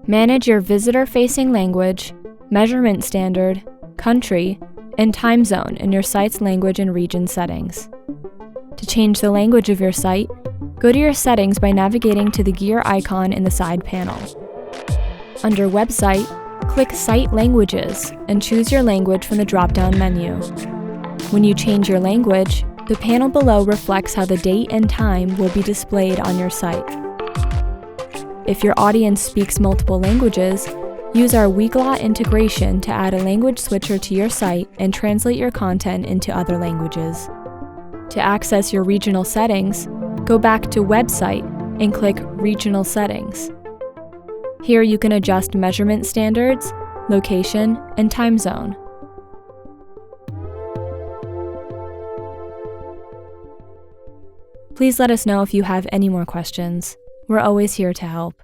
Manage your visitor-facing language, measurement standard, country, and time zone in your site's language and region settings. To change the language of your site, go to your settings by navigating to the gear icon in the side panel. Under Website, click Site Languages and choose your language from the drop-down menu. When you change your language, the panel below reflects how the date and time will be displayed on your site. If your audience speaks multiple languages, use our Weglot integration to add a language switcher to your site and translate your content into other languages. To access your regional settings, go back to Website and click Regional Settings. Here you can adjust measurement standards, location, and time zone. Please let us know if you have any more questions. We're always here to help.